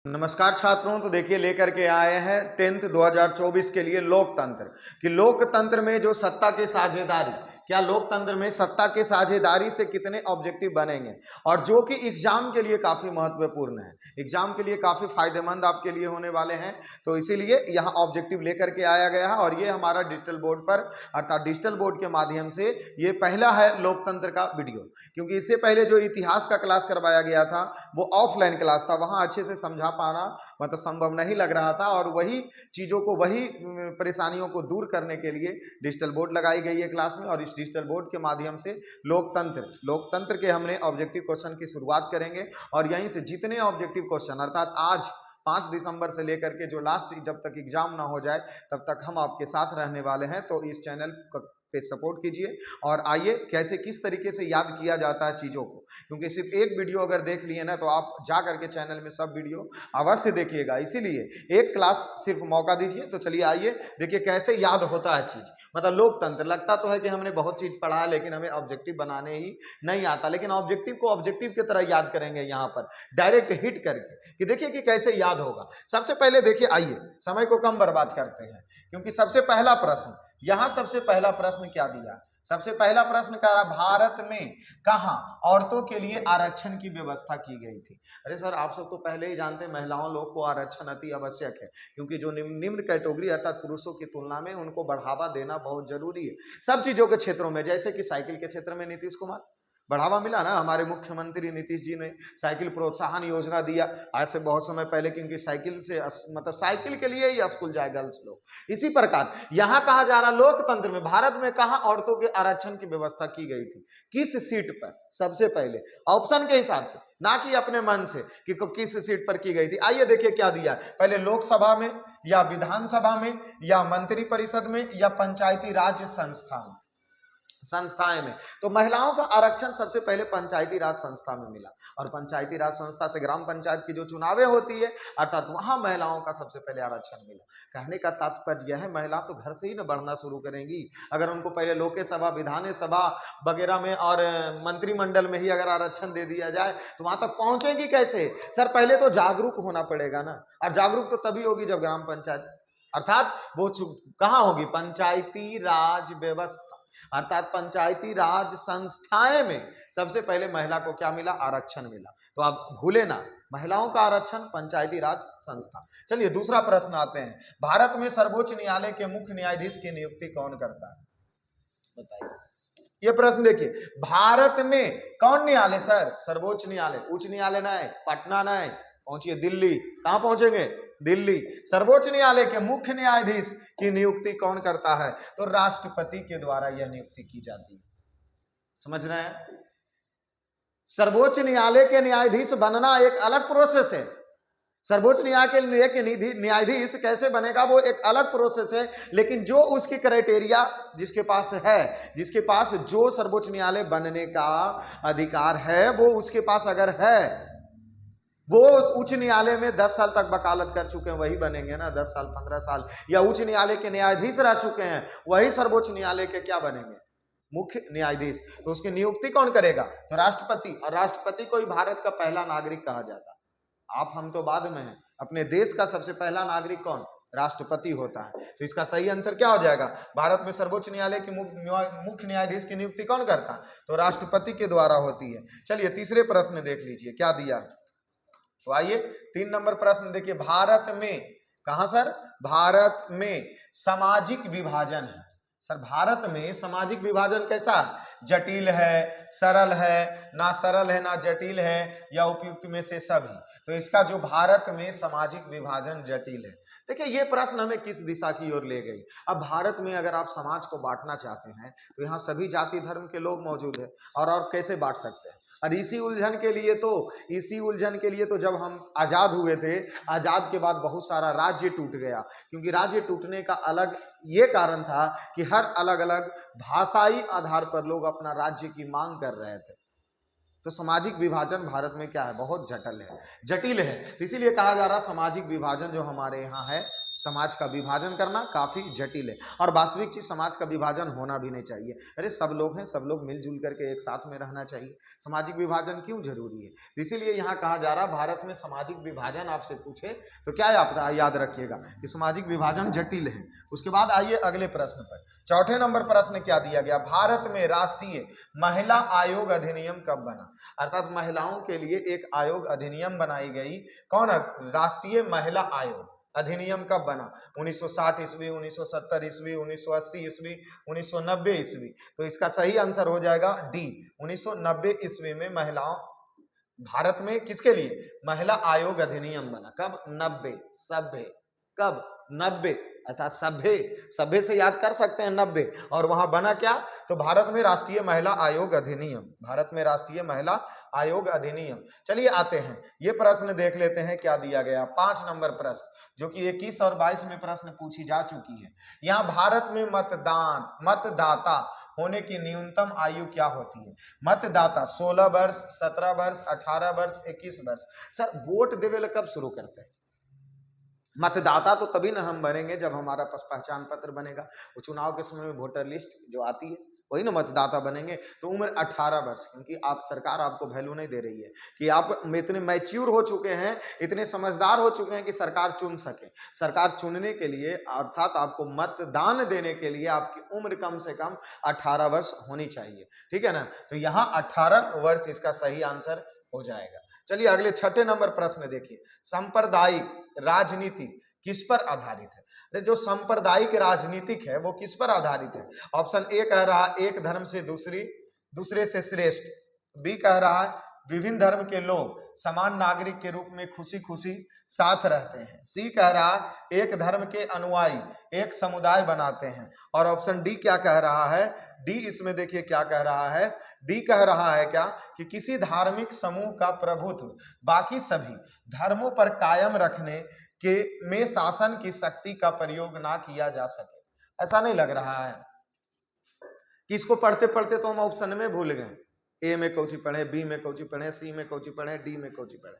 नमस्कार छात्रों। तो देखिए लेकर के आए हैं 10th 2024 के लिए लोकतंत्र कि लोकतंत्र में जो सत्ता की साझेदारी, क्या लोकतंत्र में सत्ता की साझेदारी से कितने ऑब्जेक्टिव बनेंगे और जो कि एग्जाम के लिए काफी महत्वपूर्ण है, एग्जाम के लिए काफी फायदेमंद आपके लिए होने वाले हैं। तो इसीलिए यहाँ ऑब्जेक्टिव लेकर के आया गया है और ये हमारा डिजिटल बोर्ड पर अर्थात डिजिटल बोर्ड के माध्यम से ये पहला है लोकतंत्र का वीडियो, क्योंकि इससे पहले जो इतिहास का क्लास करवाया गया था वो ऑफलाइन क्लास था, वहां अच्छे से समझा पाना मतलब संभव नहीं लग रहा था और वही चीजों को वही परेशानियों को दूर करने के लिए डिजिटल बोर्ड लगाई गई है क्लास में। और इस डिजिटल बोर्ड के माध्यम से लोकतंत्र के हमने ऑब्जेक्टिव क्वेश्चन की शुरुआत करेंगे और यहीं से जितने ऑब्जेक्टिव क्वेश्चन अर्थात आज 5 दिसंबर से लेकर के जो लास्ट जब तक एग्जाम ना हो जाए तब तक हम आपके साथ रहने वाले हैं। तो इस चैनल पे सपोर्ट कीजिए और आइए कैसे किस तरीके से याद किया जाता है चीज़ों को, क्योंकि सिर्फ एक वीडियो अगर देख लिए ना तो आप जा करके चैनल में सब वीडियो अवश्य देखिएगा, इसीलिए एक क्लास सिर्फ मौका दीजिए। तो चलिए आइए देखिए कैसे याद होता है चीज़। मतलब लोकतंत्र लगता तो है कि हमने बहुत चीज़ पढ़ा है लेकिन हमें ऑब्जेक्टिव बनाने ही नहीं आता, लेकिन ऑब्जेक्टिव को ऑब्जेक्टिव की तरह याद करेंगे यहाँ पर डायरेक्ट हिट करके कि देखिए कि कैसे याद होगा। सबसे पहले देखिए, आइए समय को कम बर्बाद करते हैं, क्योंकि सबसे पहला प्रश्न यहां सबसे पहला प्रश्न क्या दिया, सबसे पहला प्रश्न कहा भारत में कहां औरतों के लिए आरक्षण की व्यवस्था की गई थी। अरे सर आप सब तो पहले ही जानते हैं महिलाओं लोग को आरक्षण अति आवश्यक है, क्योंकि जो निम्न कैटेगरी अर्थात पुरुषों की तुलना में उनको बढ़ावा देना बहुत जरूरी है सब चीजों के क्षेत्रों में। जैसे कि साइकिल के क्षेत्र में नीतीश कुमार बढ़ावा मिला ना, हमारे मुख्यमंत्री नीतीश जी ने साइकिल प्रोत्साहन योजना दिया आज से बहुत समय पहले, क्योंकि साइकिल से मतलब साइकिल के लिए ही स्कूल जाए गर्ल्स लोग। इसी प्रकार यहां कहा जा रहा लोकतंत्र में भारत में कहां औरतों के आरक्षण की व्यवस्था की गई थी, किस सीट पर, सबसे पहले ऑप्शन के हिसाब से ना कि अपने मन से कि किस सीट पर की गई थी। आइए देखिए क्या दिया, पहले लोकसभा में या विधानसभा में या मंत्री परिषद में या पंचायती राज संस्थाएं में। तो महिलाओं का आरक्षण सबसे पहले पंचायती राज संस्था में मिला और पंचायती राज संस्था से ग्राम पंचायत की जो चुनावें होती है अर्थात वहां महिलाओं का सबसे पहले आरक्षण मिला। कहने का तात्पर्य यह है महिला तो घर से ही न बढ़ना शुरू करेंगी, अगर उनको पहले लोकसभा विधानसभा वगैरह में और मंत्रिमंडल में ही अगर आरक्षण दे दिया जाए तो वहां तक पहुंचेगी कैसे। सर पहले तो जागरूक होना पड़ेगा ना, और जागरूक तो तभी होगी जब ग्राम पंचायत अर्थात वो कहां होगी, पंचायती राज व्यवस्था अर्थात पंचायती राज संस्थाएं में सबसे पहले महिला को क्या मिला, आरक्षण मिला। तो आप भूले ना, महिलाओं का आरक्षण पंचायती राज संस्था। चलिए दूसरा प्रश्न आते हैं, भारत में सर्वोच्च न्यायालय के मुख्य न्यायाधीश की नियुक्ति कौन करता है, बताइए। ये प्रश्न देखिए, भारत में कौन न्यायालय सर, सर्वोच्च न्यायालय, उच्च न्यायालय ना है, पटना ना है, पहुंचिए दिल्ली। कहां पहुंचेंगे, दिल्ली। सर्वोच्च न्यायालय के मुख्य न्यायाधीश की नियुक्ति कौन करता है, तो राष्ट्रपति के द्वारा यह नियुक्ति की जाती है। समझ रहे हैं, सर्वोच्च न्यायालय के न्यायाधीश बनना एक अलग प्रोसेस है। सर्वोच्च न्यायालय के न्यायाधीश कैसे बनेगा वो एक अलग प्रोसेस है, लेकिन जो उसकी क्राइटेरिया जिसके पास है, जिसके पास जो सर्वोच्च न्यायालय बनने का अधिकार है वो उसके पास अगर है, वो उच्च न्यायालय में 10 साल तक वकालत कर चुके हैं वही बनेंगे ना, 10 साल 15 साल, या उच्च न्यायालय के न्यायाधीश रह चुके हैं वही सर्वोच्च न्यायालय के क्या बनेंगे, मुख्य न्यायाधीश। तो उसकी नियुक्ति कौन करेगा, तो राष्ट्रपति। और राष्ट्रपति को ही भारत का पहला नागरिक कहा जाता है। आप हम तो बाद में हैं, अपने देश का सबसे पहला नागरिक कौन, राष्ट्रपति होता है। तो इसका सही आंसर क्या हो जाएगा, भारत में सर्वोच्च न्यायालय की मुख्य न्यायाधीश की नियुक्ति कौन करता है, तो राष्ट्रपति के द्वारा होती है। चलिए तीसरे प्रश्न देख लीजिए क्या दिया। तो आइए 3 नंबर प्रश्न देखिए, भारत में कहां सर, भारत में सामाजिक विभाजन है। सर भारत में सामाजिक विभाजन कैसा, जटिल है, सरल है, ना सरल है, ना जटिल है, या उपयुक्त में से सभी। तो इसका जो भारत में सामाजिक विभाजन जटिल है। देखिए ये प्रश्न हमें किस दिशा की ओर ले गई। अब भारत में अगर आप समाज को बांटना चाहते हैं तो यहाँ सभी जाति धर्म के लोग मौजूद है और आप कैसे बांट सकते हैं। और इसी उलझन के लिए तो जब हम आजाद हुए थे, आजाद के बाद बहुत सारा राज्य टूट गया, क्योंकि राज्य टूटने का अलग ये कारण था कि हर अलग अलग भाषाई आधार पर लोग अपना राज्य की मांग कर रहे थे। तो सामाजिक विभाजन भारत में क्या है, बहुत जटिल है। तो इसीलिए कहा जा रहा सामाजिक विभाजन जो हमारे यहाँ है समाज का विभाजन करना काफी जटिल है और वास्तविक चीज समाज का विभाजन होना भी नहीं चाहिए। अरे सब लोग हैं, सब लोग मिलजुल करके एक साथ में रहना चाहिए। सामाजिक विभाजन क्यों जरूरी है? इसीलिए यहाँ कहा जा रहा भारत में सामाजिक विभाजन आपसे पूछे तो क्या आप याद रखिएगा कि सामाजिक विभाजन जटिल है। उसके बाद आइए अगले प्रश्न पर। चौथे नंबर प्रश्न क्या दिया गया, भारत में राष्ट्रीय महिला आयोग अधिनियम कब बना? अर्थात महिलाओं के लिए एक आयोग अधिनियम बनाई गई। कौन? राष्ट्रीय महिला आयोग अधिनियम कब बना? 1960 ईस्वी, 1970 ईस्वी, 1980 ईस्वी, 1990 ईस्वी। तो इसका सही आंसर हो जाएगा डी, 1990 ईस्वी में महिलाओं भारत में किसके लिए महिला आयोग अधिनियम बना। कब? 90 सभ्य, कब? 90 अर्थात सभ्य, सभ्य से याद कर सकते हैं 90। और वहां बना क्या? तो भारत में राष्ट्रीय महिला आयोग अधिनियम, भारत में राष्ट्रीय महिला आयोग अधिनियम। चलिए आते हैं, ये प्रश्न देख लेते हैं क्या दिया गया। 5 नंबर प्रश्न जो कि 21 और 22 में प्रश्न पूछी जा चुकी है। यहाँ भारत में मतदाता होने की न्यूनतम आयु क्या होती है? मतदाता 16 वर्ष, 17 वर्ष, 18 वर्ष, 21 वर्ष। सर वोट देवे कब शुरू करते हैं? मतदाता तो तभी ना हम बनेंगे जब हमारा पास पहचान पत्र बनेगा। वो चुनाव के समय में वोटर लिस्ट जो आती है वही ना मतदाता बनेंगे। तो उम्र 18 वर्ष, क्योंकि आप सरकार आपको वैल्यू नहीं दे रही है कि आप इतने मैच्योर हो चुके हैं, इतने समझदार हो चुके हैं कि सरकार चुन सके। सरकार चुनने के लिए अर्थात आपको मतदान देने के लिए आपकी उम्र कम से कम 18 वर्ष होनी चाहिए, ठीक है ना। तो यहाँ 18 वर्ष इसका सही आंसर हो जाएगा। चलिए अगले 6 नंबर प्रश्न देखिए, सांप्रदायिक राजनीति किस पर आधारित है? जो सांप्रदायिक राजनीतिक है वो किस पर आधारित है? ऑप्शन ए कह रहा है एक धर्म से दूसरे से श्रेष्ठ, बी कह रहा है विभिन्न धर्म के लोग समान नागरिक के रूप में खुशी खुशी साथ रहते हैं, सी कह रहा है एक धर्म के अनुयायी एक समुदाय बनाते हैं, और ऑप्शन डी क्या कह रहा है? डी इसमें देखिए क्या कह रहा है, डी कह रहा है क्या कि किसी धार्मिक समूह का प्रभुत्व बाकी सभी धर्मों पर कायम रखने के में शासन की शक्ति का प्रयोग ना किया जा सके। ऐसा नहीं लग रहा है कि इसको पढ़ते पढ़ते तो हम ऑप्शन में भूल गए, ए में कौची पढ़े, बी में कौची पढ़े, सी में कौची पढ़े, डी में कौची पढ़े,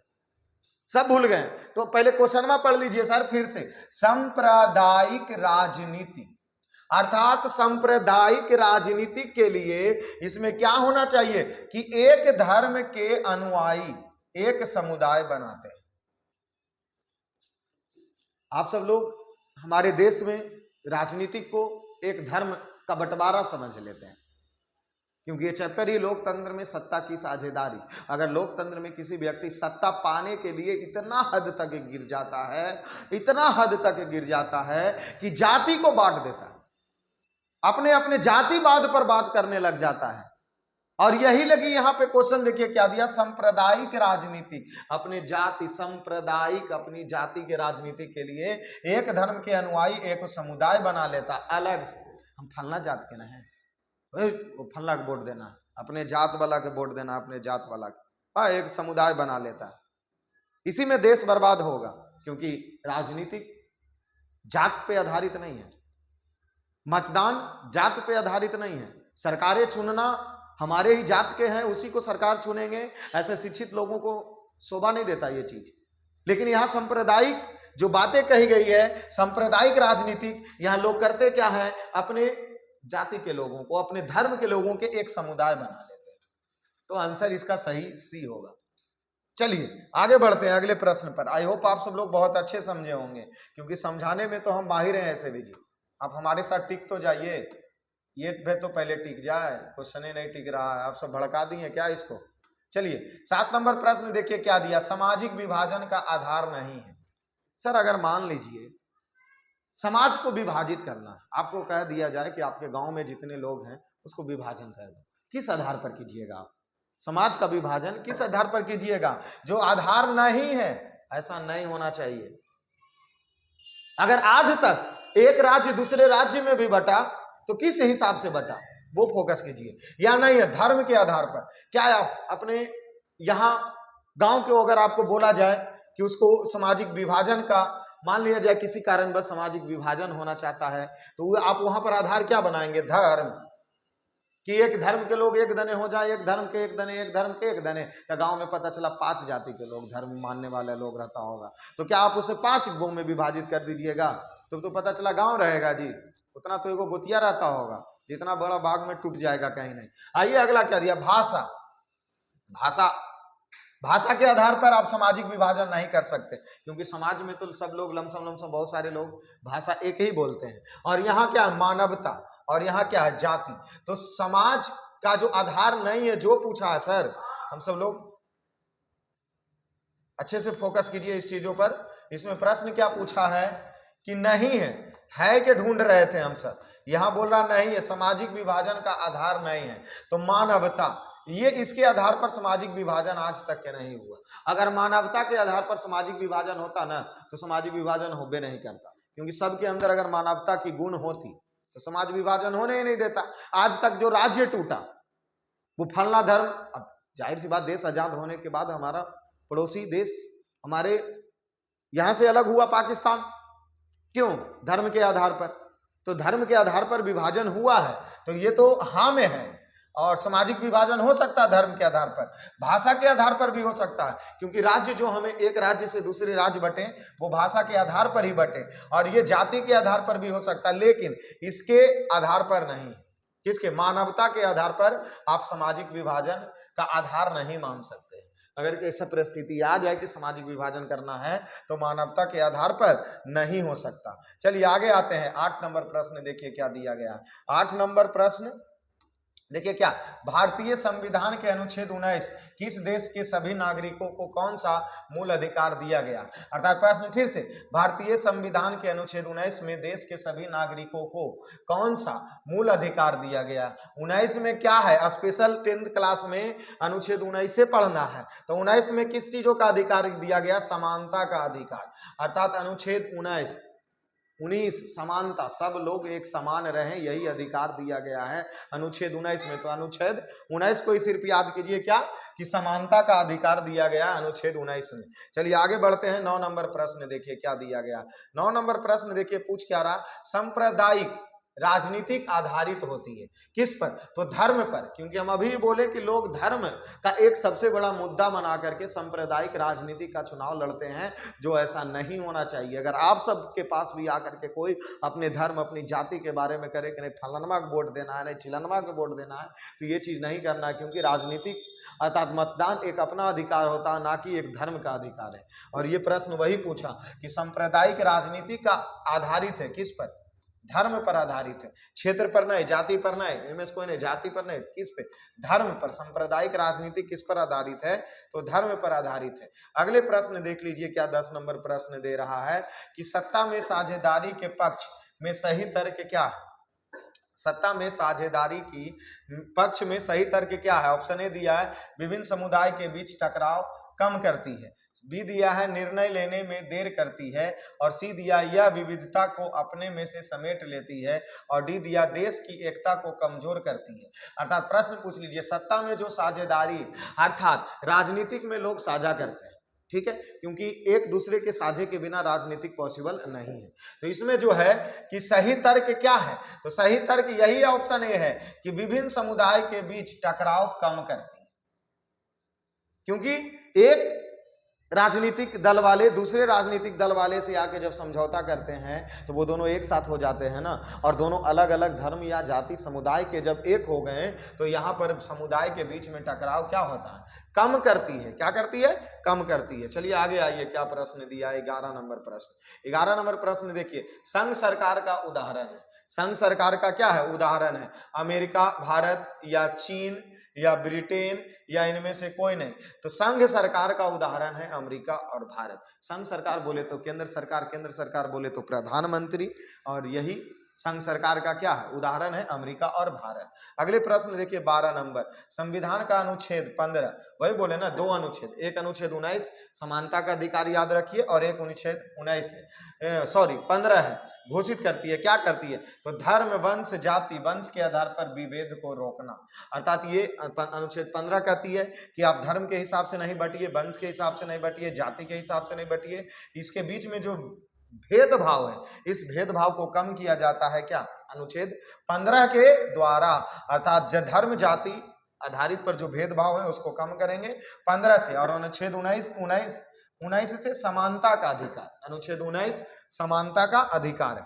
सब भूल गए। तो पहले क्वेश्चन में पढ़ लीजिए सर फिर से। सांप्रदायिक राजनीति अर्थात सांप्रदायिक राजनीति के लिए इसमें क्या होना चाहिए कि एक धर्म के अनुयायी एक समुदाय बनाते हैं। आप सब लोग हमारे देश में राजनीतिक को एक धर्म का बंटवारा समझ लेते हैं, क्योंकि ये चैप्टर ही लोकतंत्र में सत्ता की साझेदारी। अगर लोकतंत्र में किसी व्यक्ति सत्ता पाने के लिए इतना हद तक गिर जाता है, इतना हद तक गिर जाता है कि जाति को बांट देता है, अपने अपने जातिवाद पर बात करने लग जाता है। और यही लगी यहाँ पे क्वेश्चन देखिए क्या दिया, सांप्रदायिक राजनीति अपने जाति सांप्रदायिक अपनी जाति के राजनीति के लिए एक धर्म के अनुयायी एक समुदाय बना लेता अलग से। हम फलना जात के ना है, फलना के वोट देना, अपने जात वाला के वोट देना, अपने जात वाला के, एक समुदाय बना लेता। इसी में देश बर्बाद होगा, क्योंकि राजनीतिक जात पे आधारित नहीं है, मतदान जात पे आधारित नहीं है। सरकारें चुनना हमारे ही जात के हैं उसी को सरकार चुनेंगे, ऐसे शिक्षित लोगों को शोभा नहीं देता ये चीज। लेकिन यहाँ सांप्रदायिक जो बातें कही गई है, सांप्रदायिक राजनीतिक, यहाँ लोग करते क्या है, अपने जाति के लोगों को अपने धर्म के लोगों के एक समुदाय बना लेते हैं। तो आंसर इसका सही सी होगा। चलिए आगे बढ़ते हैं अगले प्रश्न पर। आई होप आप सब लोग बहुत अच्छे समझे होंगे, क्योंकि समझाने में तो हम माहिर हैं। ऐसे भी जी आप हमारे साथ टिक तो जाइए, ये पे तो पहले टिक जाए, क्वेश्चन ही नहीं टिक रहा है, आप सब भड़का दिए क्या इसको। चलिए 7 नंबर प्रश्न देखिए क्या दिया, सामाजिक विभाजन का आधार नहीं है। सर अगर मान लीजिए समाज को विभाजित करना, आपको कह दिया जाए कि आपके गांव में जितने लोग हैं उसको विभाजन कर दो, किस आधार पर कीजिएगा आप? समाज का विभाजन किस आधार पर कीजिएगा? जो आधार नहीं है, ऐसा नहीं होना चाहिए। अगर आज तक एक राज्य दूसरे राज्य में भी बटा तो किस हिसाब से बटा, वो फोकस कीजिए। या नहीं है धर्म के आधार पर, क्या आप अपने यहां गांव के अगर आपको बोला जाए कि उसको सामाजिक विभाजन का, मान लिया जाए किसी कारणवश सामाजिक विभाजन होना चाहता है, तो आप वहां पर आधार क्या बनाएंगे? धर्म। कि एक धर्म के लोग एक दने हो जाए, एक धर्म के एक दने, एक धर्म के एक दने। क्या गांव में पता चला 5 जाति के लोग, धर्म मानने वाले लोग रहता होगा, तो क्या आप उसे 5 गो में विभाजित कर दीजिएगा तो पता चला गांव रहेगा जी? उतना तो एगो गोतिया रहता होगा, जितना बड़ा बाग में टूट जाएगा कहीं नहीं। आइए अगला क्या दिया, भाषा। भाषा, भाषा के आधार पर आप सामाजिक विभाजन नहीं कर सकते, क्योंकि समाज में तो सब लोग लमसम लमसम बहुत सारे लोग भाषा एक ही बोलते हैं। और यहाँ क्या, मानवता, और यहाँ क्या है, जाति। तो समाज का जो आधार नहीं है, जो पूछा है सर, हम सब लोग अच्छे से फोकस कीजिए इस चीजों पर। इसमें प्रश्न क्या पूछा है कि नहीं है कि ढूंढ रहे थे हम सब। यहां बोल रहा नहीं है, सामाजिक विभाजन का आधार नहीं है। तो मानवता, ये इसके आधार पर सामाजिक विभाजन आज तक के नहीं हुआ। अगर मानवता के आधार पर सामाजिक विभाजन होता ना, तो सामाजिक विभाजन होबे नहीं करता, क्योंकि सबके अंदर अगर मानवता की गुण होती तो समाज विभाजन होने ही नहीं देता। आज तक जो राज्य टूटा वो फलना धर्म, अब जाहिर सी बात, देश आजाद होने के बाद हमारा पड़ोसी देश हमारे यहां से अलग हुआ, पाकिस्तान, क्यों? धर्म के आधार पर। तो धर्म के आधार पर विभाजन हुआ है, तो ये तो हाँ में है। और सामाजिक विभाजन हो सकता है धर्म के आधार पर, भाषा के आधार पर भी हो सकता है, क्योंकि राज्य जो हमें एक राज्य से दूसरे राज्य बटे वो भाषा के आधार पर ही बटे, और ये जाति के आधार पर भी हो सकता है, लेकिन इसके आधार पर नहीं। किसके? मानवता के आधार पर आप सामाजिक विभाजन का आधार नहीं मान सकते। अगर ऐसा परिस्थिति आ जाए कि सामाजिक विभाजन करना है तो मानवता के आधार पर नहीं हो सकता। चलिए आगे आते हैं। 8 नंबर प्रश्न देखिए क्या दिया गया है। 8 नंबर प्रश्न देखिए क्या, भारतीय संविधान के अनुच्छेद 19 किस देश के सभी नागरिकों को कौन सा मूल अधिकार दिया गया? अर्थात प्रश्न फिर से, भारतीय संविधान के अनुच्छेद 19 में देश के सभी नागरिकों को कौन सा मूल अधिकार दिया गया? 19 में क्या है? स्पेशल 10th क्लास में अनुच्छेद 19 से पढ़ना है। तो 19 में किस चीजों का अधिकार दिया गया? समानता का अधिकार। अर्थात अनुच्छेद 19 समानता, सब लोग एक समान रहें, यही अधिकार दिया गया है अनुच्छेद 19 में। तो अनुच्छेद 19 को ही सिर्फ याद कीजिए क्या, कि समानता का अधिकार दिया गया अनुच्छेद 19 में। चलिए आगे बढ़ते हैं। 9 नंबर प्रश्न देखिए क्या दिया गया। 9 नंबर प्रश्न देखिए पूछ क्या रहा, सांप्रदायिक राजनीतिक आधारित होती है किस पर? तो धर्म पर, क्योंकि हम अभी बोले कि लोग धर्म का एक सबसे बड़ा मुद्दा बना करके सांप्रदायिक राजनीति का चुनाव लड़ते हैं, जो ऐसा नहीं होना चाहिए। अगर आप सबके पास भी आकर के कोई अपने धर्म, अपनी जाति के बारे में करे कि नहीं फलानमा को वोट देना है, नहीं चिलनमा को वोट देना है, तो ये चीज नहीं करना है, क्योंकि राजनीतिक अर्थात मतदान एक अपना अधिकार होता है, ना कि एक धर्म का अधिकार है। और ये प्रश्न वही पूछा कि सांप्रदायिक राजनीति का आधारित है किस पर? धर्म पर आधारित है, क्षेत्र पर नहीं, जाति पर नहीं, इनमें से कोई नहीं, जाति पर नहीं, किस पे? धर्म पर। सांप्रदायिक राजनीति किस पर आधारित है? तो धर्म पर आधारित है। अगले प्रश्न देख लीजिए क्या 10 नंबर प्रश्न दे रहा है कि सत्ता में साझेदारी के पक्ष में सही तर्क क्या है? सत्ता में साझेदारी की पक्ष में सही तर्क क्या है? ऑप्शन ए दिया है विभिन्न समुदाय के बीच टकराव कम करती है, बी दिया है निर्णय लेने में देर करती है, और सी दिया यह विविधता को अपने में से समेट लेती है, और डी दिया देश की एकता को कमजोर करती है। अर्थात प्रश्न पूछ लीजिए, सत्ता में जो साझेदारी अर्थात राजनीतिक में लोग साझा करते हैं, ठीक है, क्योंकि एक दूसरे के साझे के बिना राजनीतिक पॉसिबल नहीं है। तो इसमें जो है कि सही तर्क क्या है? तो सही तर्क यही ऑप्शन ए है कि विभिन्न समुदाय के बीच टकराव कम करती है, क्योंकि एक राजनीतिक दल वाले दूसरे राजनीतिक दल वाले से आके जब समझौता करते हैं तो वो दोनों एक साथ हो जाते हैं ना, और दोनों अलग अलग धर्म या जाति समुदाय के जब एक हो गए तो यहाँ पर समुदाय के बीच में टकराव क्या होता है? कम करती है। क्या करती है? कम करती है। चलिए आगे आइए, क्या प्रश्न दिया है? 11 नंबर प्रश्न। 11 नंबर प्रश्न देखिए, संघ सरकार का उदाहरण है। संघ सरकार का क्या है? उदाहरण है। अमेरिका, भारत या चीन या ब्रिटेन या इनमें से कोई नहीं। तो संघ सरकार का उदाहरण है अमेरिका और भारत। संघ सरकार बोले तो केंद्र सरकार, केंद्र सरकार बोले तो प्रधानमंत्री, और यही संघ सरकार का क्या है? उदाहरण है अमेरिका और भारत। अगले प्रश्न देखिए 12 नंबर, संविधान का अनुच्छेद 15, वही बोले ना, 2 अनुच्छेद, एक अनुच्छेद 19 समानता का अधिकार याद रखिए, और एक अनुच्छेद 15 है, घोषित करती है, क्या करती है? तो धर्म, वंश, जाति, वंश के आधार पर विभेद को रोकना। अर्थात ये अनुच्छेद 15 कहती है कि आप धर्म के हिसाब से नहीं बटिए, वंश के हिसाब से नहीं बटिए, जाति के हिसाब से नहीं बटिए, इसके बीच में जो भेदभाव है, इस भेदभाव को कम किया जाता है क्या? अनुच्छेद 15 के द्वारा, अर्थात धर्म जाति आधारित पर जो भेदभाव है उसको कम करेंगे 15 से। और अनुच्छेद 19 से समानता का अधिकार, अनुच्छेद 19 समानता का अधिकार है।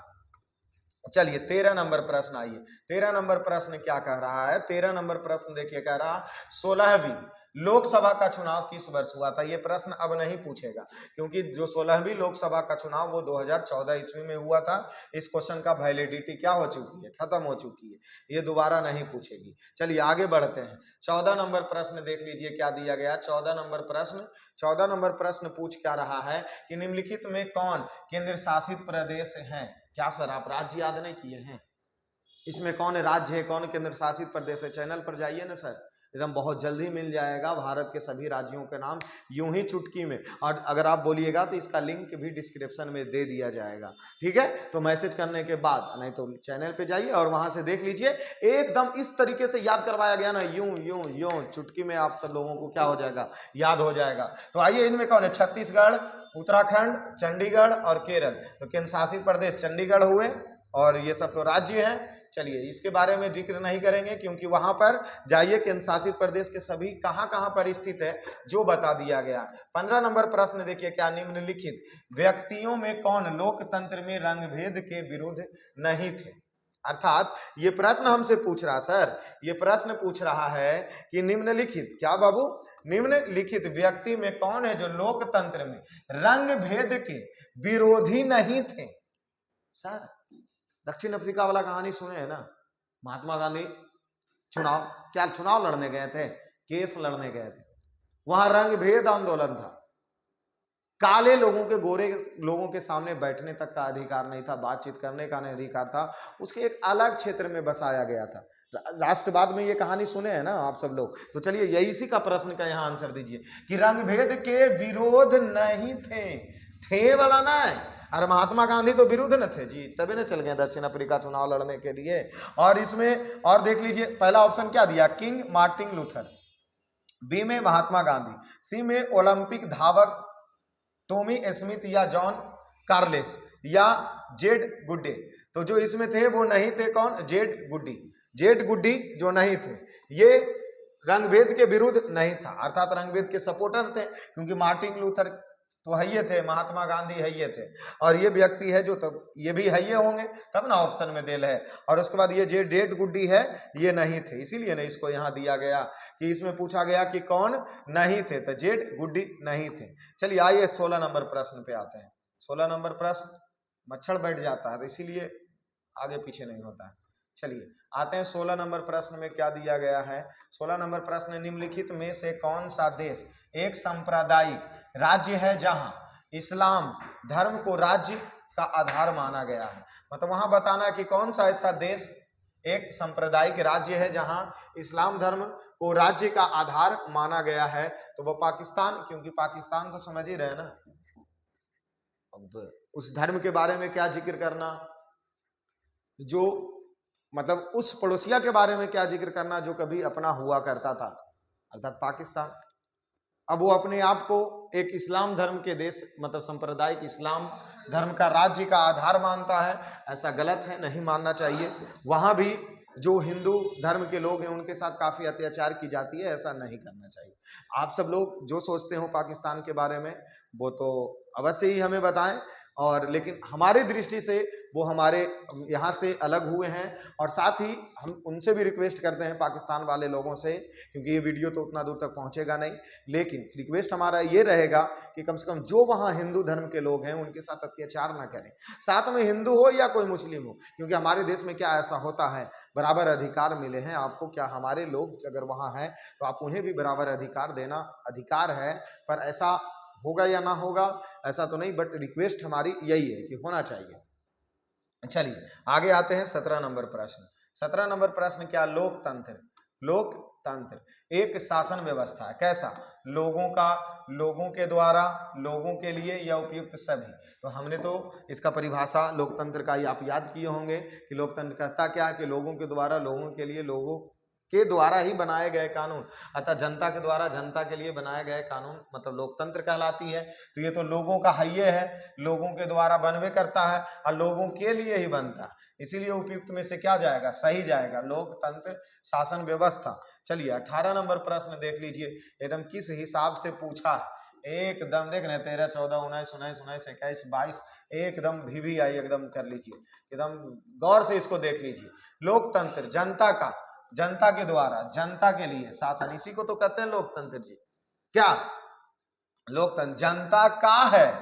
चलिए 13 नंबर प्रश्न आइए। 13 नंबर प्रश्न क्या कह रहा है? 13 नंबर प्रश्न देखिए, कह रहा 16वीं लोकसभा का चुनाव किस वर्ष हुआ था? ये प्रश्न अब नहीं पूछेगा, क्योंकि जो 16वीं लोकसभा का चुनाव वो 2014 ईस्वी में हुआ था। इस क्वेश्चन का वैलिडिटी क्या हो चुकी है? खत्म हो चुकी है, ये दोबारा नहीं पूछेगी। चलिए आगे बढ़ते हैं। 14 नंबर प्रश्न देख लीजिए क्या दिया गया। 14 नंबर प्रश्न पूछ क्या रहा है कि निम्नलिखित में कौन केंद्र शासित प्रदेश है? क्या सर आप राज्य याद नहीं किए हैं? इसमें कौन राज्य है, कौन केंद्र शासित प्रदेश है? चैनल पर जाइए ना सर, एकदम बहुत जल्दी मिल जाएगा भारत के सभी राज्यों के नाम यूं ही चुटकी में। और अगर आप बोलिएगा तो इसका लिंक भी डिस्क्रिप्शन में दे दिया जाएगा, ठीक है? तो मैसेज करने के बाद, नहीं तो चैनल पे जाइए और वहां से देख लीजिए। एकदम इस तरीके से याद करवाया गया ना, यूं यूं यूं चुटकी में आप सब लोगों को क्या हो जाएगा, याद हो जाएगा। तो आइए, इनमें कौन है? छत्तीसगढ़, उत्तराखंड, चंडीगढ़ और केरल। तो केंद्र शासित प्रदेश चंडीगढ़ हुए और ये सब तो राज्य हैं। चलिए इसके बारे में जिक्र नहीं करेंगे, क्योंकि वहां पर जाइए केंद्र शासित प्रदेश के सभी कहां कहां पर स्थित है जो बता दिया गया। 15 नंबर प्रश्न देखिए क्या, निम्नलिखित व्यक्तियों में कौन लोकतंत्र में रंगभेद के विरुद्ध नहीं थे? अर्थात ये प्रश्न हमसे पूछ रहा सर, ये प्रश्न पूछ रहा है कि निम्नलिखित, क्या बाबू, निम्नलिखित व्यक्ति में कौन है जो लोकतंत्र में रंगभेद के विरोधी नहीं थे? सर दक्षिण अफ्रीका वाला कहानी सुने है ना, महात्मा गांधी चुनाव लड़ने गए थे, केस लड़ने गए थे, वहां रंगभेद आंदोलन था। काले लोगों के गोरे लोगों के सामने बैठने तक का अधिकार नहीं था, बातचीत करने का नहीं अधिकार था, उसके एक अलग क्षेत्र में बसाया गया था। राष्ट्रवाद में ये कहानी सुने हैं ना आप सब लोग। तो चलिए यही इसी का प्रश्न का यहाँ आंसर दीजिए कि रंगभेद के विरोध नहीं थे वाला नहीं। अरे महात्मा गांधी तो विरुद्ध न थे जी, तभी न चल गए दक्षिण अफ्रीका चुनाव लड़ने के लिए। और इसमें और देख लीजिए, पहला ऑप्शन क्या दिया, किंग मार्टिन लूथर, बी में महात्मा गांधी, सी में ओलंपिक धावक टॉमी स्मिथ या जॉन कार्लेस, या जेड गुड्डे। तो जो इसमें थे वो नहीं थे, कौन? जेड गुड्डी जो नहीं थे, ये रंगभेद के विरुद्ध नहीं था, अर्थात रंगभेद के सपोर्टर थे, क्योंकि मार्टिन लूथर तो है थे, महात्मा गांधी है थे, और ये व्यक्ति है जो तब ये भी है होंगे, तब ना ऑप्शन में दिल है। और उसके बाद ये जेड गुड्डी है, ये नहीं थे, इसीलिए ना इसको यहाँ दिया गया कि इसमें पूछा गया कि कौन नहीं थे, तो जेड गुड्डी नहीं थे। चलिए आइए 16 नंबर प्रश्न पे आते हैं। 16 नंबर प्रश्न, मच्छर बैठ जाता है तो इसीलिए आगे पीछे नहीं होता है। चलिए आते हैं 16 नंबर प्रश्न में क्या दिया गया है। 16 नंबर प्रश्न, निम्नलिखित में से कौन सा देश एक सांप्रदायिक राज्य है जहां इस्लाम धर्म को राज्य का आधार माना गया है? मतलब वहां बताना कि कौन सा ऐसा देश एक सांप्रदायिक राज्य है जहां इस्लाम धर्म को राज्य का आधार माना गया है। तो वो पाकिस्तान, क्योंकि पाकिस्तान तो समझ ही रहे ना, अब उस धर्म के बारे में क्या जिक्र करना, जो मतलब उस पड़ोसिया के बारे में क्या जिक्र करना जो कभी अपना हुआ करता था, अर्थात पाकिस्तान। अब वो अपने आप को एक इस्लाम धर्म के देश, मतलब सांप्रदायिक इस्लाम धर्म का राज्य का आधार मानता है। ऐसा गलत है, नहीं मानना चाहिए। वहां भी जो हिंदू धर्म के लोग हैं उनके साथ काफी अत्याचार की जाती है, ऐसा नहीं करना चाहिए। आप सब लोग जो सोचते हो पाकिस्तान के बारे में वो तो अवश्य ही हमें बताएं, और लेकिन हमारी दृष्टि से वो हमारे यहाँ से अलग हुए हैं। और साथ ही हम उनसे भी रिक्वेस्ट करते हैं, पाकिस्तान वाले लोगों से, क्योंकि ये वीडियो तो उतना दूर तक पहुँचेगा नहीं, लेकिन रिक्वेस्ट हमारा ये रहेगा कि कम से कम जो वहाँ हिंदू धर्म के लोग हैं उनके साथ अत्याचार ना करें, साथ में हिंदू हो या कोई मुस्लिम हो। क्योंकि हमारे देश में क्या ऐसा होता है, बराबर अधिकार मिले हैं आपको। क्या हमारे लोग अगर वहाँ हैं तो आप उन्हें भी बराबर अधिकार देना अधिकार है, पर ऐसा होगा या ना होगा ऐसा तो नहीं, बट रिक्वेस्ट हमारी यही है कि होना चाहिए। चलिए आगे आते हैं 17 नंबर प्रश्न। 17 नंबर प्रश्न क्या, लोकतंत्र एक शासन व्यवस्था है, कैसा? लोगों के द्वारा, लोगों के लिए या उपयुक्त सभी। तो हमने तो इसका परिभाषा लोकतंत्र का ही आप याद किए होंगे कि लोकतंत्र कहता क्या है कि लोगों के द्वारा, लोगों के लिए, लोगों के द्वारा ही बनाए गए कानून, अतः जनता के द्वारा जनता के लिए बनाए गए कानून मतलब लोकतंत्र कहलाती है। तो ये तो लोगों का हइये है, लोगों के द्वारा बनवे करता है और लोगों के लिए ही बनता है, इसीलिए उपयुक्त में से क्या जाएगा, सही जाएगा, लोकतंत्र शासन व्यवस्था। चलिए 18 नंबर प्रश्न देख लीजिए, एकदम किस हिसाब से पूछा है, एकदम देख रहे 13, 14, 19, 19, 19, 21, 22, एकदम VVI एकदम कर लीजिए, एकदम गौर से इसको देख लीजिए। लोकतंत्र जनता का, जनता के द्वारा जनता के लिए शासन, इसी को तो कहते हैं लोकतंत्र जी। क्या लोकतंत्र जनता का है,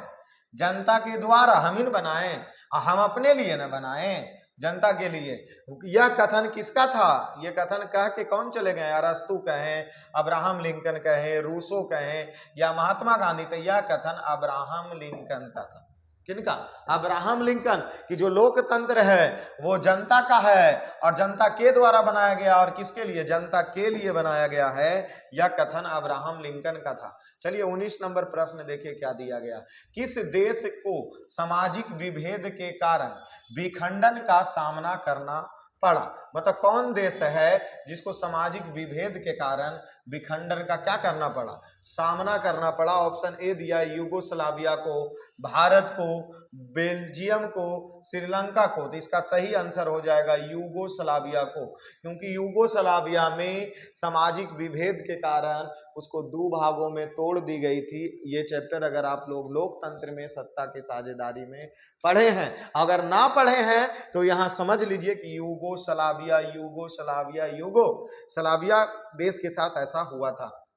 जनता के द्वारा हम ही बनाए, हम अपने लिए न बनाए, जनता के लिए। यह कथन किसका था, यह कथन कह के कौन चले गए, अरस्तु कहें, अब्राहम लिंकन कहें, रूसो कहें या महात्मा गांधी, तो यह कथन अब्राहम लिंकन का था। किनका, अब्राहम लिंकन, कि जो लोकतंत्र है वो जनता का है और जनता के द्वारा बनाया गया, और किसके लिए, जनता के लिए बनाया गया है, यह कथन अब्राहम लिंकन का था। चलिए 19 नंबर प्रश्न देखिए क्या दिया गया, किस देश को सामाजिक विभेद के कारण विखंडन का सामना करना पड़ा, मतलब कौन देश है जिसको सामाजिक विभेद के कारण विखंडन का क्या करना पड़ा, सामना करना पड़ा। ऑप्शन ए दिया यूगोस्लाविया को, भारत को, बेल्जियम को, श्रीलंका को, तो इसका सही आंसर हो जाएगा यूगोस्लाविया को, क्योंकि यूगोस्लाविया में सामाजिक विभेद के कारण उसको दो भागों में तोड़ दी गई थी। ये चैप्टर अगर आप लोग लोकतंत्र में सत्ता की साझेदारी में पढ़े हैं, अगर ना पढ़े हैं तो यहां समझ लीजिए कि यूगोस्लाविया यूगोस्लाविया यूगोस्लाविया देश के साथ ऐसा हुआ था।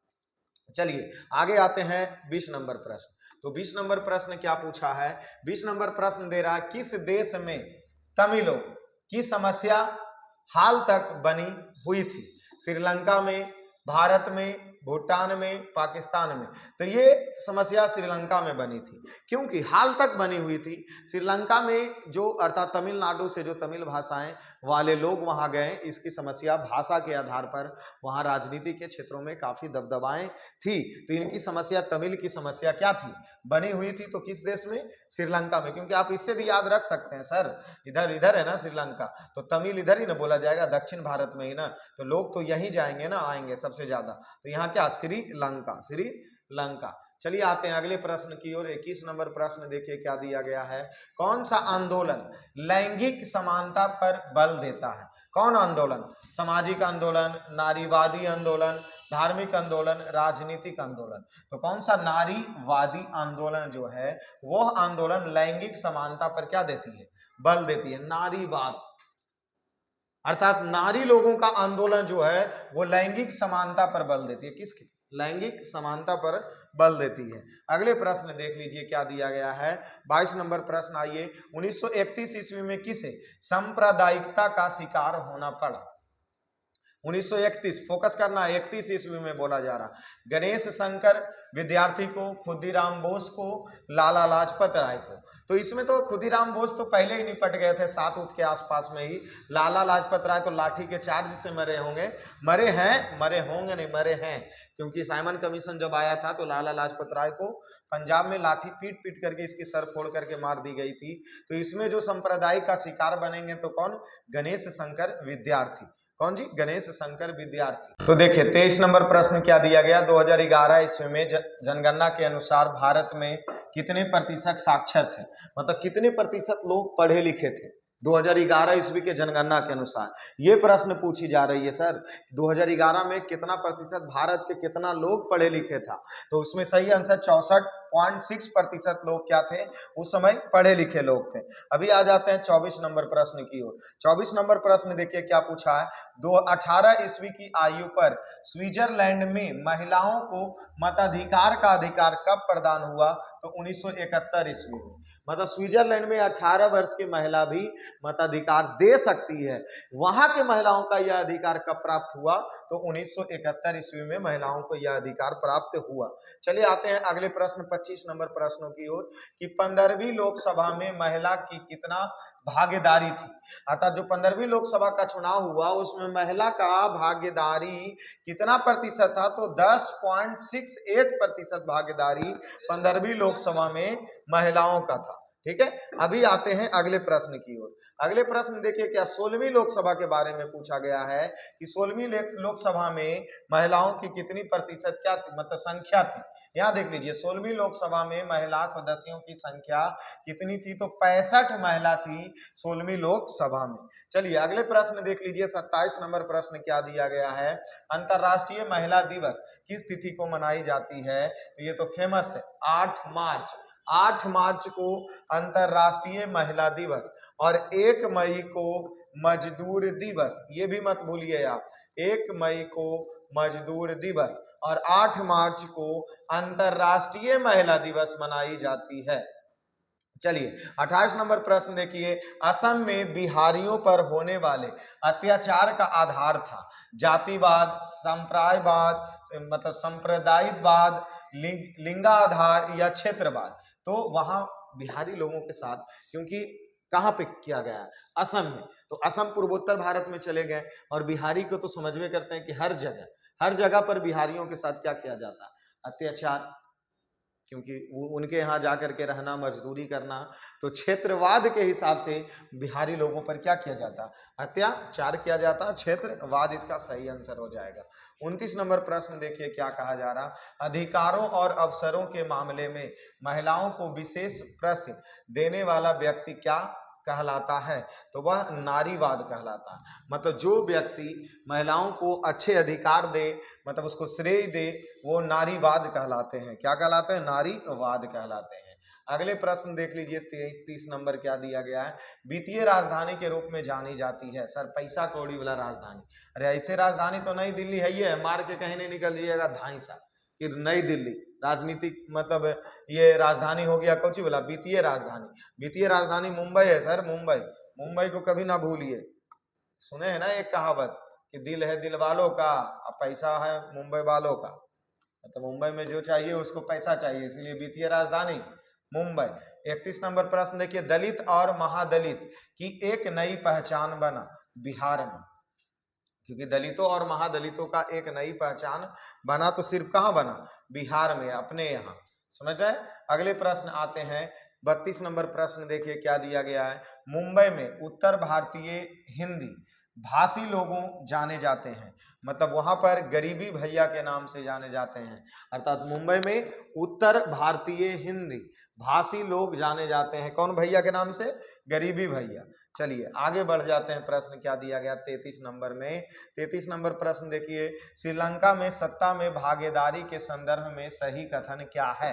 चलिए आगे आते हैं 20 नंबर प्रश्न। तो 20 नंबर प्रश्न क्या पूछा है, 20 नंबर प्रश्न दे रहा है किस देश में तमिलों की समस्या हाल तक बनी हुई थी, श्रीलंका में, भारत में, भूटान में, पाकिस्तान में। तो ये समस्या श्रीलंका में बनी थी, क्योंकि हाल तक बनी हुई थी। श्रीलंका में जो अर्थात तमिलनाडु से जो तमिल भाषाएं वाले लोग वहां गए, इसकी समस्या भाषा के आधार पर वहां राजनीति के क्षेत्रों में काफी दबदबाएं थी, तो इनकी समस्या, तमिल की समस्या क्या थी, बनी हुई थी। तो किस देश में, श्रीलंका में, क्योंकि आप इससे भी याद रख सकते हैं सर, इधर है ना श्रीलंका, तो तमिल इधर ही ना बोला जाएगा, दक्षिण भारत में ही ना, तो लोग तो यही जाएंगे ना, आएंगे सबसे ज्यादा, तो यहाँ क्या, श्रीलंका, श्रीलंका। चलिए आते हैं अगले प्रश्न की ओर। 21 नंबर प्रश्न देखिए क्या दिया गया है, कौन सा आंदोलन लैंगिक समानता पर बल देता है, कौन आंदोलन, सामाजिक आंदोलन, नारीवादी आंदोलन, धार्मिक आंदोलन, राजनीतिक आंदोलन। तो कौन सा नारीवादी आंदोलन जो है वह आंदोलन लैंगिक समानता पर क्या देती है, बल देती है। नारीवाद अर्थात नारी लोगों का आंदोलन जो है वो लैंगिक समानता पर बल देती है, किसकी, लैंगिक समानता पर बल देती है। अगले प्रश्न देख लीजिए क्या दिया गया है, 22 नंबर प्रश्न आइए, 1931 ईस्वी में किसे सांप्रदायिकता का शिकार होना पड़ा, 1931 फोकस करना है, 31 ईस्वी में बोला जा रहा, गणेश शंकर विद्यार्थी को, खुदीराम बोस को, लाला लाजपत राय को। तो इसमें तो खुदीराम बोस तो पहले ही निपट गए थे 7 उत के आसपास में ही, लाला लाजपत राय तो लाठी के चार्ज से मरे होंगे, मरे होंगे नहीं, मरे हैं, क्योंकि साइमन कमीशन जब आया था तो लाला लाजपत राय को पंजाब में लाठी पीट पीट करके इसकी सर फोड़ करके मार दी गई थी। तो इसमें जो संप्रदाय का शिकार बनेंगे तो कौन, गणेश शंकर विद्यार्थी, कौन जी, गणेश शंकर विद्यार्थी। तो देखिए 23 नंबर प्रश्न क्या दिया गया, 2011 ईस्वी में जनगणना के अनुसार भारत में कितने प्रतिशत साक्षर थे, मतलब कितने प्रतिशत लोग पढ़े लिखे थे 2011 ईस्वी के जनगणना के अनुसार, ये प्रश्न पूछी जा रही है सर, 2011 में कितना प्रतिशत भारत के कितना लोग पढ़े लिखे था। तो उसमें सही आंसर 64.6% लोग क्या थे, उस समय पढ़े लिखे लोग थे। अभी आ जाते हैं 24 नंबर प्रश्न की ओर। 24 नंबर प्रश्न देखिए क्या पूछा है, 2018 ईस्वी की आयु पर स्विट्जरलैंड में महिलाओं को मताधिकार का अधिकार कब प्रदान हुआ, तो 1971 ईस्वी में, मतलब स्विट्जरलैंड में 18 वर्ष की महिला भी मताधिकार दे सकती है। वहां के महिलाओं का यह अधिकार कब प्राप्त हुआ, तो 1971 ईस्वी में महिलाओं को यह अधिकार प्राप्त हुआ। चलिए आते हैं अगले प्रश्न 25 नंबर प्रश्नों की ओर, कि 15वीं लोकसभा में महिला की कितना भागीदारी थी, अर्थात जो 15वीं लोकसभा का चुनाव हुआ उसमें महिला का भागीदारी कितना प्रतिशत था, तो 10.68% भागीदारी 15वीं लोकसभा में महिलाओं का था। ठीक है, अभी आते हैं अगले प्रश्न की ओर। अगले प्रश्न देखिए, क्या 16वीं लोकसभा के बारे में पूछा गया है कि 16वीं लोकसभा में महिलाओं की कितनी प्रतिशत क्या थी, मतलब संख्या थी। यहाँ देख लीजिए 16वीं लोकसभा में महिला सदस्यों की संख्या कितनी थी, तो 65 महिला थी 16वीं लोकसभा में। चलिए अगले प्रश्न देख लीजिए, 27 नंबर प्रश्न क्या दिया गया है, अंतरराष्ट्रीय महिला दिवस किस तिथि को मनाई जाती है, तो ये तो फेमस है 8 मार्च। 8 मार्च को अंतरराष्ट्रीय महिला दिवस और 1 मई को मजदूर दिवस, ये भी मत भूलिए आप, 1 मई को मजदूर दिवस और 8 मार्च को अंतरराष्ट्रीय महिला दिवस मनाई जाती है। चलिए 28 नंबर प्रश्न देखिए, असम में बिहारियों पर होने वाले अत्याचार का आधार था जातिवाद, संप्रदायवाद, मतलब संप्रदायवाद, लिंगाधार या क्षेत्रवाद। तो वहां बिहारी लोगों के साथ, क्योंकि कहां पे किया गया है, असम में, तो असम पूर्वोत्तर भारत में चले गए और बिहारी को तो समझ में करते हैं कि हर जगह पर बिहारियों के साथ क्या किया जाता है, अत्याचार, क्योंकि उनके यहाँ जाकर के रहना, मजदूरी करना, तो क्षेत्रवाद के हिसाब से बिहारी लोगों पर क्या किया जाता, अत्याचार किया जाता, क्षेत्रवाद इसका सही आंसर हो जाएगा। 29 नंबर प्रश्न देखिए क्या कहा जा रहा, अधिकारों और अवसरों के मामले में महिलाओं को विशेष प्रश्न देने वाला व्यक्ति क्या कहलाता है, तो वह नारीवाद कहलाता है। मतलब जो व्यक्ति महिलाओं को अच्छे अधिकार दे, मतलब उसको श्रेय दे, वो नारीवाद कहलाते हैं। क्या कहलाते हैं, नारीवाद कहलाते हैं। अगले प्रश्न देख लीजिए, 30 नंबर क्या दिया गया है, वित्तीय राजधानी के रूप में जानी जाती है, सर पैसा कौड़ी वाला राजधानी। अरे ऐसे राजधानी तो नई दिल्ली है, ये मार के कहीं नहीं निकल जाइएगा धाई सा कि नई दिल्ली राजनीतिक, मतलब ये राजधानी हो गया कौची वाला, वित्तीय राजधानी। वित्तीय राजधानी मुंबई है सर, मुंबई को कभी ना भूलिए। सुने हैं ना एक कहावत कि दिल है दिल वालों का और पैसा है मुंबई वालों का, मतलब मुंबई में जो चाहिए उसको पैसा चाहिए, इसलिए वित्तीय राजधानी मुंबई। 31 नंबर प्रश्न देखिए, दलित और महादलित की एक नई पहचान बना बिहार में, क्योंकि दलितों और महादलितों का एक नई पहचान बना, तो सिर्फ कहाँ बना, बिहार में, अपने यहाँ, समझ रहे। अगले प्रश्न आते हैं, 32 नंबर प्रश्न देखिए क्या दिया गया है, मुंबई में उत्तर भारतीय हिंदी भाषी लोगों जाने जाते हैं, मतलब वहां पर गरीबी भैया के नाम से जाने जाते हैं, अर्थात मुंबई में उत्तर भारतीय हिंदी भाषी लोग जाने जाते हैं, कौन भैया के नाम से, गरीबी भैया। चलिए आगे बढ़ जाते हैं, प्रश्न क्या दिया गया 33 नंबर में। 33 नंबर प्रश्न देखिए, श्रीलंका में सत्ता में भागीदारी के संदर्भ में सही कथन क्या है,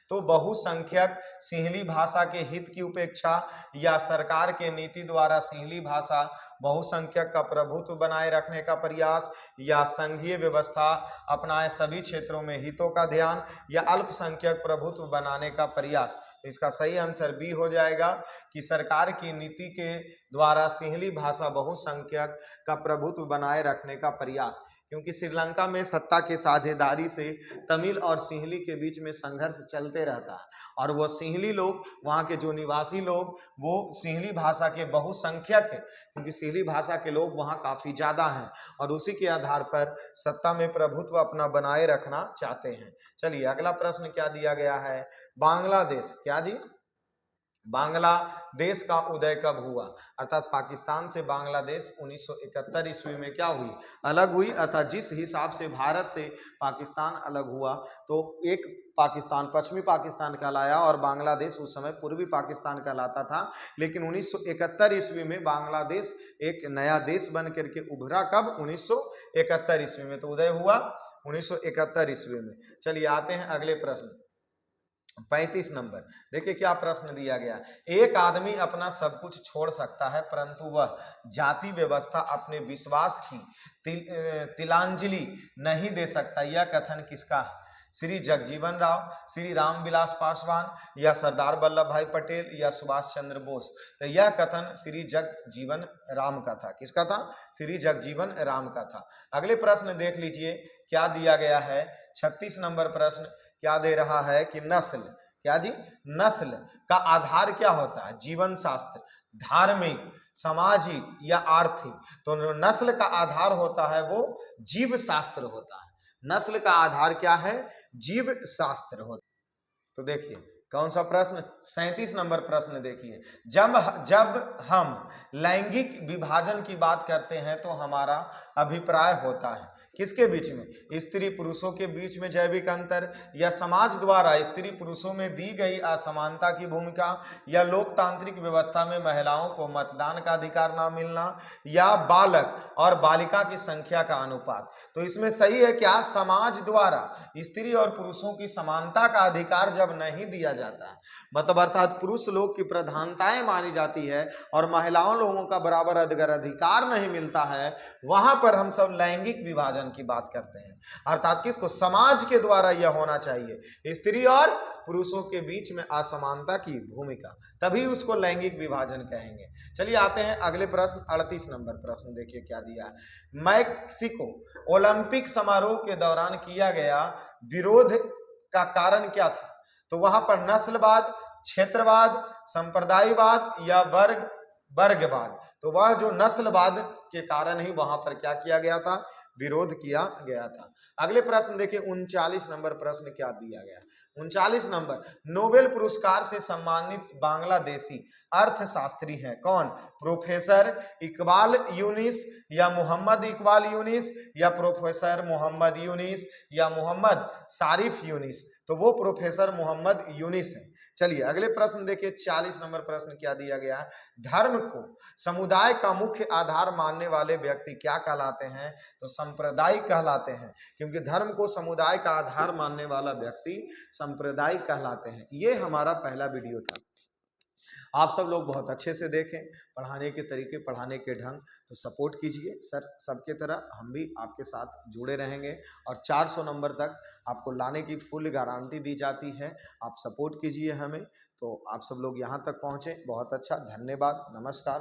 तो बहुसंख्यक सिंहली भाषा के हित की उपेक्षा या सरकार के नीति द्वारा सिंहली भाषा बहुसंख्यक का प्रभुत्व बनाए रखने का प्रयास या संघीय व्यवस्था अपनाए सभी क्षेत्रों में हितों का ध्यान या अल्पसंख्यक प्रभुत्व बनाने का प्रयास। तो इसका सही आंसर बी हो जाएगा कि सरकार की नीति के द्वारा सिंहली भाषा बहुसंख्यक का प्रभुत्व बनाए रखने का प्रयास, क्योंकि श्रीलंका में सत्ता के साझेदारी से तमिल और सिंहली के बीच में संघर्ष चलते रहता है, और वो सिंहली लोग, वहाँ के जो निवासी लोग, वो सिंहली भाषा के बहुसंख्यक है, क्योंकि सिंहली भाषा के लोग वहाँ काफ़ी ज़्यादा हैं और उसी के आधार पर सत्ता में प्रभुत्व अपना बनाए रखना चाहते हैं। चलिए अगला प्रश्न क्या दिया गया है, बांग्लादेश, क्या जी, बांग्लादेश का उदय कब हुआ, अर्थात पाकिस्तान से बांग्लादेश 1971 ईस्वी में क्या हुई, अलग हुई, अर्थात जिस हिसाब से भारत से पाकिस्तान अलग हुआ, तो एक पाकिस्तान पश्चिमी पाकिस्तान कहलाया और बांग्लादेश उस समय पूर्वी पाकिस्तान कहलाता था। लेकिन 1971 ईस्वी में बांग्लादेश एक नया देश बन करके उभरा, कब, 1971 ईस्वी में, तो उदय हुआ 1971 ईस्वी में। चलिए आते हैं अगले प्रश्न, 35 नंबर देखिए क्या प्रश्न दिया गया, एक आदमी अपना सब कुछ छोड़ सकता है परंतु वह जाति व्यवस्था अपने विश्वास की तिलांजलि नहीं दे सकता, यह कथन किसका है, श्री जगजीवन राम, श्री रामविलास पासवान या सरदार वल्लभ भाई पटेल या सुभाष चंद्र बोस। तो यह कथन श्री जगजीवन राम का था, किसका था, श्री जगजीवन राम का था। अगले प्रश्न देख लीजिए क्या दिया गया है, 36 नंबर प्रश्न क्या दे रहा है कि नस्ल, क्या जी, नस्ल का आधार क्या होता है, जीवन शास्त्र, धार्मिक, सामाजिक या आर्थिक। तो नस्ल का आधार होता है वो जीव शास्त्र होता है, नस्ल का आधार क्या है, जीव शास्त्र होता है। तो देखिए कौन सा प्रश्न? 37 नंबर प्रश्न देखिए। जब जब हम लैंगिक विभाजन की बात करते हैं तो हमारा अभिप्राय होता है किसके बीच में? स्त्री पुरुषों के बीच में जैविक अंतर, या समाज द्वारा स्त्री पुरुषों में दी गई असमानता की भूमिका, या लोकतांत्रिक व्यवस्था में महिलाओं को मतदान का अधिकार ना मिलना, या बालक और बालिका की संख्या का अनुपात। तो इसमें सही है क्या? समाज द्वारा स्त्री और पुरुषों की समानता का अधिकार जब नहीं दिया जाता है, मतलब अर्थात पुरुष लोग की प्रधानताएं मानी जाती है और महिलाओं लोगों का बराबर अधिकार नहीं मिलता है, वहां पर हम सब लैंगिक विभाजन की बात करते हैं। अर्थात किसको? समाज के द्वारा यह होना चाहिए, स्त्री और पुरुषों के बीच में असमानता की भूमिका, तभी उसको लैंगिक विभाजन कहेंगे। चलिए आते हैं अगले प्रश्न, 38 नंबर प्रश्न देखिए क्या दिया है। मैक्सिको ओलंपिक समारोह के दौरान किया गया विरोध का कारण क्या था? तो वहां पर नस्लवाद, क्षेत्रवाद, संप्रदायवाद या वर्गवाद। तो वह जो नस्लवाद के कारण ही वहां पर क्या किया गया था? विरोध किया गया था। अगले प्रश्न देखिए 39 नंबर प्रश्न क्या दिया गया? 39 नंबर, नोबेल पुरस्कार से सम्मानित बांग्लादेशी अर्थशास्त्री हैं कौन? प्रोफेसर इकबाल यूनिस, या मोहम्मद इकबाल यूनिस, या प्रोफेसर मोहम्मद यूनिस, या मोहम्मद सारिफ यूनिस। तो वो प्रोफेसर मोहम्मद यूनिस है। चलिए अगले प्रश्न देखिए 40 नंबर प्रश्न क्या दिया गया है? धर्म को समुदाय का मुख्य आधार मानने वाले व्यक्ति क्या कहलाते हैं? तो सांप्रदायिक कहलाते हैं, क्योंकि धर्म को समुदाय का आधार मानने वाला व्यक्ति सांप्रदायिक कहलाते हैं। ये हमारा पहला वीडियो था, आप सब लोग बहुत अच्छे से देखें, पढ़ाने के तरीके, पढ़ाने के ढंग, तो सपोर्ट कीजिए सर। सबके तरह हम भी आपके साथ जुड़े रहेंगे और 400 नंबर तक आपको लाने की फुल गारंटी दी जाती है। आप सपोर्ट कीजिए हमें। तो आप सब लोग यहाँ तक पहुँचे, बहुत अच्छा, धन्यवाद, नमस्कार।